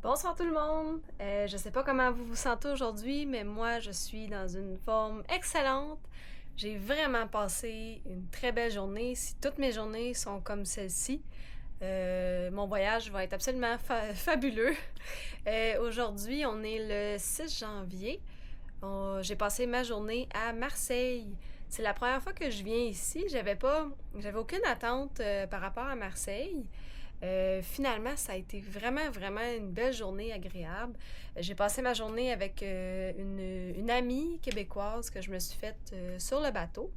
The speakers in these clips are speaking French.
Bonsoir tout le monde! Je sais pas comment vous vous sentez aujourd'hui, mais moi je suis dans une forme excellente. J'ai vraiment passé une très belle journée. Si toutes mes journées sont comme celle-ci, mon voyage va être absolument fabuleux. Aujourd'hui, on est le 6 janvier. J'ai passé ma journée à Marseille. C'est la première fois que je viens ici. J'avais aucune attente par rapport à Marseille. Finalement, ça a été vraiment, vraiment une belle journée agréable. J'ai passé ma journée avec une amie québécoise que je me suis faite sur le bateau.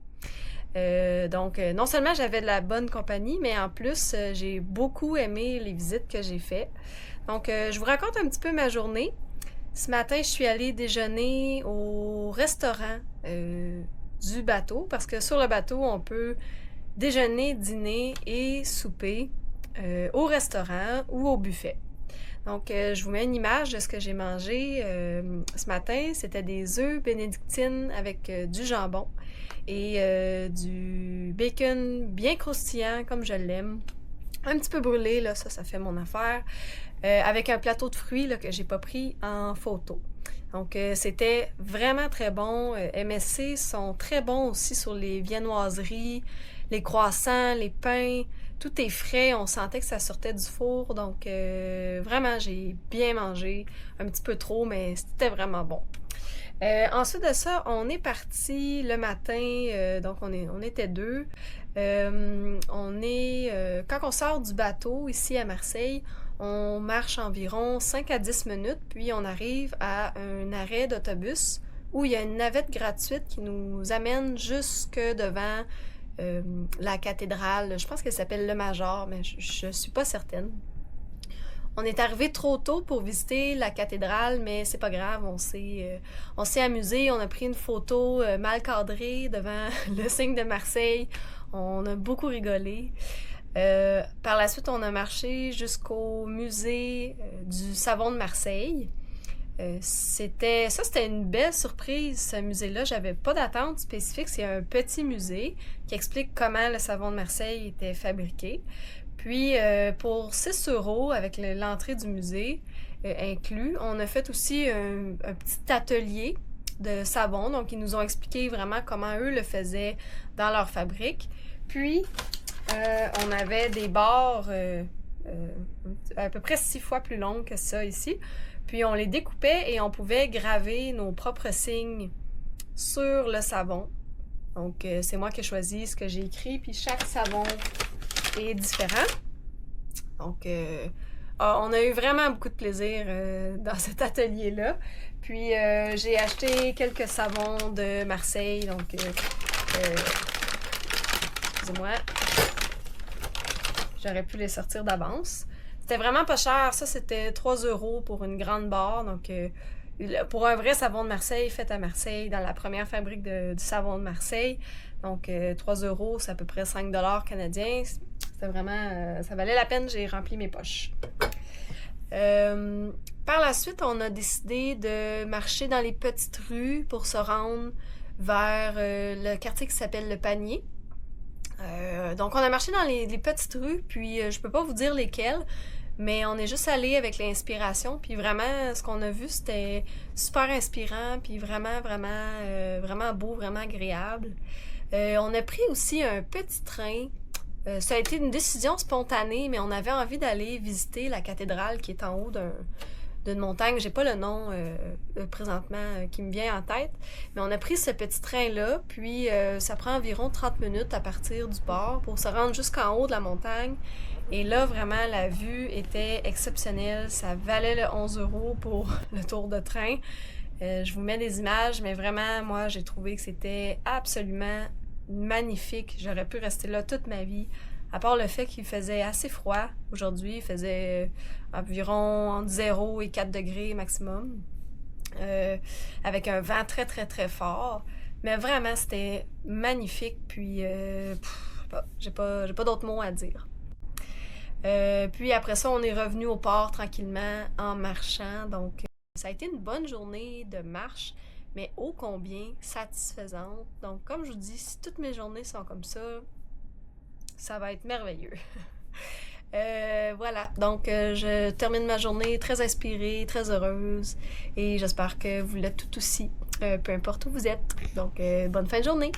Donc, non seulement j'avais de la bonne compagnie, mais en plus, j'ai beaucoup aimé les visites que j'ai faites. Donc, je vous raconte un petit peu ma journée. Ce matin, je suis allée déjeuner au restaurant du bateau parce que sur le bateau, on peut déjeuner, dîner et souper au restaurant ou au buffet. Donc, je vous mets une image de ce que j'ai mangé ce matin. C'était des œufs bénédictines avec du jambon et du bacon bien croustillant comme je l'aime. Un petit peu brûlé, là, ça fait mon affaire. Avec un plateau de fruits là, que j'ai pas pris en photo. Donc, c'était vraiment très bon. MSC sont très bons aussi sur les viennoiseries, les croissants, les pains. Tout est frais. On sentait que ça sortait du four. Donc, vraiment, j'ai bien mangé. Un petit peu trop, mais c'était vraiment bon. Ensuite de ça, on est parti le matin. Donc, on était deux. Quand on sort du bateau ici à Marseille, on marche environ 5 à 10 minutes, puis on arrive à un arrêt d'autobus où il y a une navette gratuite qui nous amène jusque devant la cathédrale. Je pense qu'elle s'appelle Le Major, mais je suis pas certaine. On est arrivé trop tôt pour visiter la cathédrale, mais c'est pas grave, on s'est amusé, on a pris une photo mal cadrée devant le signe de Marseille. On a beaucoup rigolé. Par la suite, on a marché jusqu'au musée du savon de Marseille. C'était une belle surprise, ce musée-là. J'avais pas d'attente spécifique. C'est un petit musée qui explique comment le savon de Marseille était fabriqué. Puis, pour 6 euros, avec l'entrée du musée inclus, on a fait aussi un petit atelier de savon. Donc, ils nous ont expliqué vraiment comment eux le faisaient dans leur fabrique. Puis, on avait des barres à peu près 6 fois plus longues que ça ici. Puis, on les découpait et on pouvait graver nos propres signes sur le savon. Donc, c'est moi qui ai choisi ce que j'ai écrit. Puis, chaque savon est différent. Donc, on a eu vraiment beaucoup de plaisir dans cet atelier-là. Puis, j'ai acheté quelques savons de Marseille. Donc, excusez-moi, j'aurais pu les sortir d'avance. C'était vraiment pas cher. Ça, c'était 3 euros pour une grande barre. Donc, pour un vrai savon de Marseille, fait à Marseille, dans la première fabrique du savon de Marseille. Donc, 3 euros, c'est à peu près 5 dollars canadiens. C'était vraiment... ça valait la peine, j'ai rempli mes poches. Par la suite, on a décidé de marcher dans les petites rues pour se rendre vers le quartier qui s'appelle Le Panier. Donc, on a marché dans les petites rues, puis je peux pas vous dire lesquelles, mais on est juste allé avec l'inspiration, puis vraiment, ce qu'on a vu, c'était super inspirant, puis vraiment, vraiment, vraiment beau, vraiment agréable. On a pris aussi un petit train. Ça a été une décision spontanée, mais on avait envie d'aller visiter la cathédrale qui est en haut d'une montagne. J'ai pas le nom présentement qui me vient en tête, mais on a pris ce petit train-là, puis ça prend environ 30 minutes à partir du port pour se rendre jusqu'en haut de la montagne. Et là, vraiment, la vue était exceptionnelle. Ça valait le 11 euros pour le tour de train. Je vous mets des images, mais vraiment, moi, j'ai trouvé que c'était absolument magnifique. J'aurais pu rester là toute ma vie. À part le fait qu'il faisait assez froid aujourd'hui, il faisait environ entre 0 et 4 degrés maximum, avec un vent très très très fort. Mais vraiment, c'était magnifique. Puis, j'ai pas d'autres mots à dire. Puis après ça, on est revenu au port tranquillement en marchant. Donc, ça a été une bonne journée de marche, mais ô combien satisfaisante. Donc, comme je vous dis, si toutes mes journées sont comme ça va être merveilleux. Voilà, donc je termine ma journée très inspirée, très heureuse et j'espère que vous l'êtes tout aussi, peu importe où vous êtes. Donc, bonne fin de journée!